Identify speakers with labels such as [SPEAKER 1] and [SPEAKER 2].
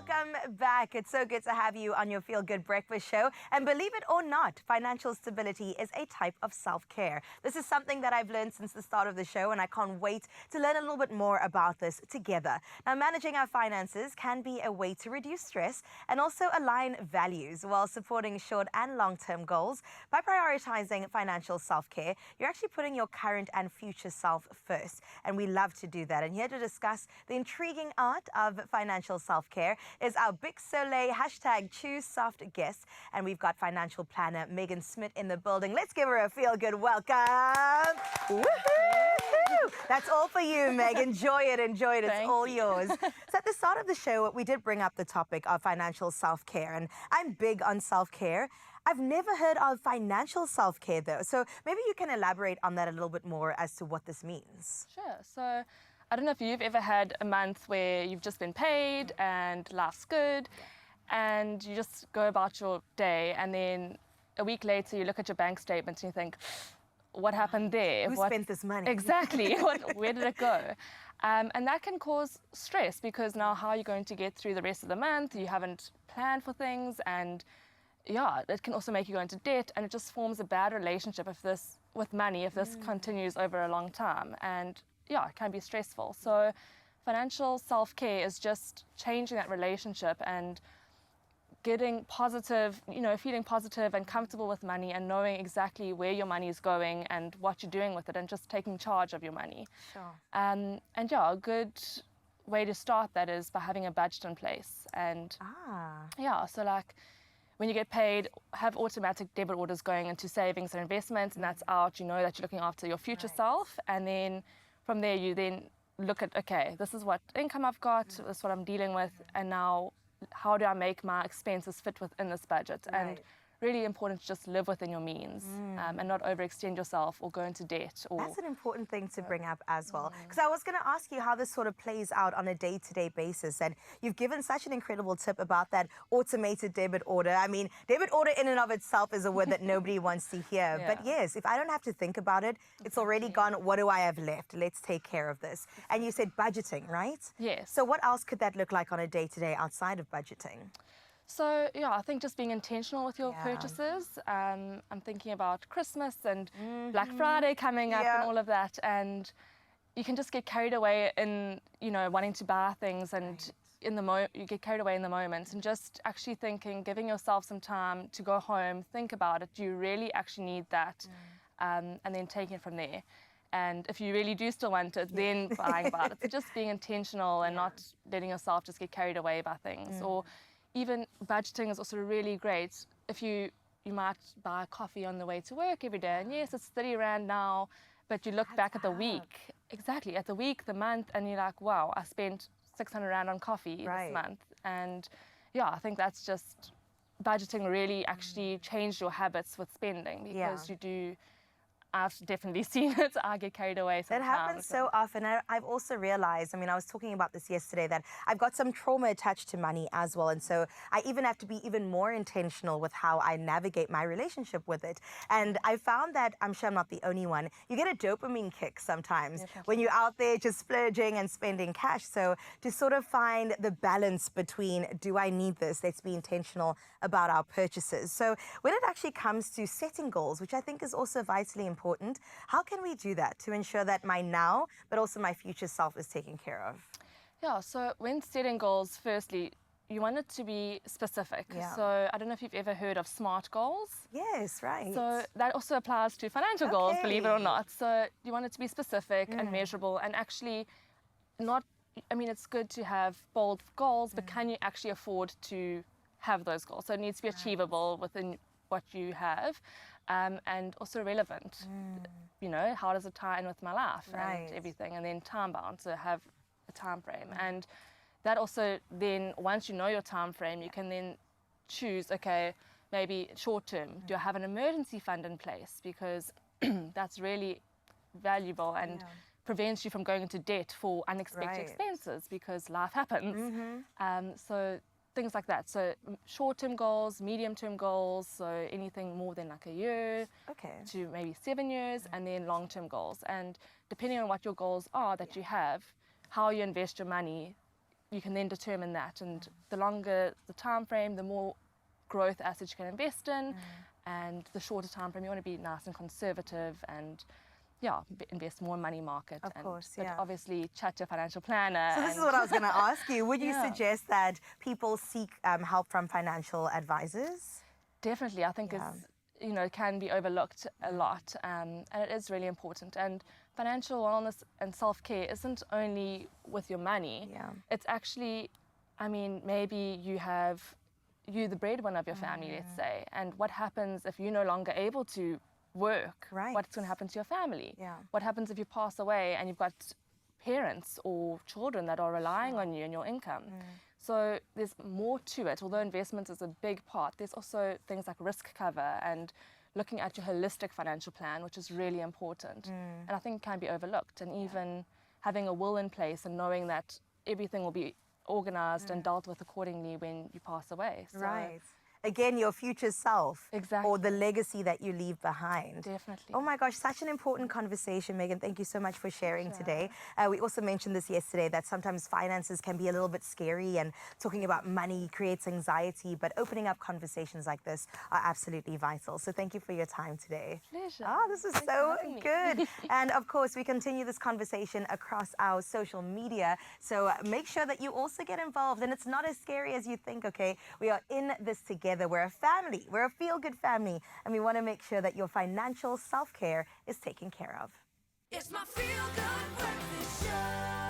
[SPEAKER 1] welcome back. It's so good to have you on your Feel Good Breakfast show. And believe it or not, financial stability is a type of self-care. This is something that I've learned since the start of the show, and I can't wait to learn a little bit more about this together. Now, managing our finances can be a way to reduce stress and also align values while supporting short and long-term goals. By prioritizing financial self-care, you're actually putting your current and future self first. And we love to do that. And here to discuss the intriguing art of financial self-care is our Big Soleil #ChooseSoft guest. And we've got financial planner Megan Smit in the building. Let's give her a feel-good welcome. Woo-hoo! That's all for you, Meg. Enjoy it, enjoy it. It's all yours. So at the start of the show, we did bring up the topic of financial self-care. And I'm big on self-care. I've never heard of financial self-care, though. So maybe you can elaborate on that a little bit more as to what this means.
[SPEAKER 2] Sure. So I don't know if you've ever had a month where you've just been paid and life's good and you just go about your day, and then a week later you look at your bank statements and you think, what happened there?
[SPEAKER 1] Who spent this money?
[SPEAKER 2] Exactly. Where did it go? And that can cause stress, because now how are you going to get through the rest of the month? You haven't planned for things, and yeah, it can also make you go into debt, and it just forms a bad relationship with money if this continues over a long time. And yeah, it can be stressful. So financial self-care is just changing that relationship and getting positive, feeling positive and comfortable with money, and knowing exactly where your money is going and what you're doing with it, and just taking charge of your money.
[SPEAKER 1] Sure.
[SPEAKER 2] And yeah, a good way to start that is by having a budget in place. And yeah, so like, when you get paid, have automatic debit orders going into savings and investments, and that's out. You know that you're looking after your future self. And then from there, you then look at, okay, this is what income I've got, this is what I'm dealing with, and now how do I make my expenses fit within this budget? And really important to just live within your means, and not overextend yourself or go into debt.
[SPEAKER 1] That's an important thing to bring up as well, because I was going to ask you how this sort of plays out on a day-to-day basis, and you've given such an incredible tip about that automated debit order. I mean, debit order in and of itself is a word that nobody wants to hear, but yes, if I don't have to think about it, it's already gone. What do I have left? Let's take care of this. And you said budgeting, right?
[SPEAKER 2] Yes.
[SPEAKER 1] So what else could that look like on a day-to-day outside of budgeting?
[SPEAKER 2] So yeah, I think just being intentional with your purchases. I'm thinking about Christmas and Black Friday coming up and all of that, and you can just get carried away in wanting to buy things, and you get carried away in the moments, and just actually thinking, giving yourself some time to go home, think about it. Do you really actually need that? And then taking it from there. And if you really do still want it, then buying about it. So just being intentional and not letting yourself just get carried away by things. Or even budgeting is also really great. If you might buy coffee on the way to work every day, and yes, it's 30 Rand now, but you look back at the week, at the week, the month, and you're like, wow, I spent 600 Rand on coffee this month. And yeah, I think that's just, budgeting really actually changed your habits with spending, because you do, I've definitely seen it. I get carried away sometimes.
[SPEAKER 1] That happens so often. I've also realized, I was talking about this yesterday, that I've got some trauma attached to money as well. And so I even have to be even more intentional with how I navigate my relationship with it. And I found that, I'm sure I'm not the only one, you get a dopamine kick sometimes when you're out there just splurging and spending cash. So to sort of find the balance between, do I need this? Let's be intentional about our purchases. So when it actually comes to setting goals, which I think is also vitally important, how can we do that to ensure that my now, but also my future self is taken care of?
[SPEAKER 2] Yeah, so when setting goals, firstly, you want it to be specific. So I don't know if you've ever heard of SMART goals.
[SPEAKER 1] Yes, right.
[SPEAKER 2] So that also applies to financial goals, believe it or not. So you want it to be specific and measurable, and actually it's good to have bold goals, but can you actually afford to have those goals? So it needs to be achievable within what you have. And also relevant. How does it tie in with my life and everything, and then time bound, so have a time frame. And that also then, once you know your time frame, you can then choose, okay, maybe short term, do I have an emergency fund in place? Because that's really valuable and prevents you from going into debt for unexpected expenses, because life happens. So things like that. So short-term goals, medium-term goals, so anything more than like a year to maybe 7 years, and then long-term goals. And depending on what your goals are that you have, how you invest your money, you can then determine that. And the longer the time frame, the more growth assets you can invest in, and the shorter time frame, you want to be nice and conservative and invest more in money market.
[SPEAKER 1] Of course,
[SPEAKER 2] but obviously chat to a financial planner.
[SPEAKER 1] So this is what I was going to ask you. Would you suggest that people seek help from financial advisors?
[SPEAKER 2] Definitely. I think it's, can be overlooked a lot, and it is really important. And financial wellness and self-care isn't only with your money. It's actually, maybe you're the breadwinner of your family, let's say, and what happens if you're no longer able to work? What's going to happen to your family? What happens if you pass away and you've got parents or children that are relying on you and your income? So there's more to it. Although investments is a big part, there's also things like risk cover and looking at your holistic financial plan, which is really important. And I think can be overlooked. And even having a will in place and knowing that everything will be organized and dealt with accordingly when you pass away. So,
[SPEAKER 1] Again, your future self.
[SPEAKER 2] Exactly.
[SPEAKER 1] Or the legacy that you leave behind.
[SPEAKER 2] Definitely.
[SPEAKER 1] Oh my gosh, such an important conversation, Megan. Thank you so much for sharing today. We also mentioned this yesterday, that sometimes finances can be a little bit scary, and talking about money creates anxiety, but opening up conversations like this are absolutely vital. So thank you for your time today.
[SPEAKER 2] Pleasure.
[SPEAKER 1] Oh, this is so good. And of course, we continue this conversation across our social media. So make sure that you also get involved. And it's not as scary as you think, okay? We are in this together. We're a family. We're a feel-good family. And we want to make sure that your financial self-care is taken care of.
[SPEAKER 3] It's my feel-good breakfast show.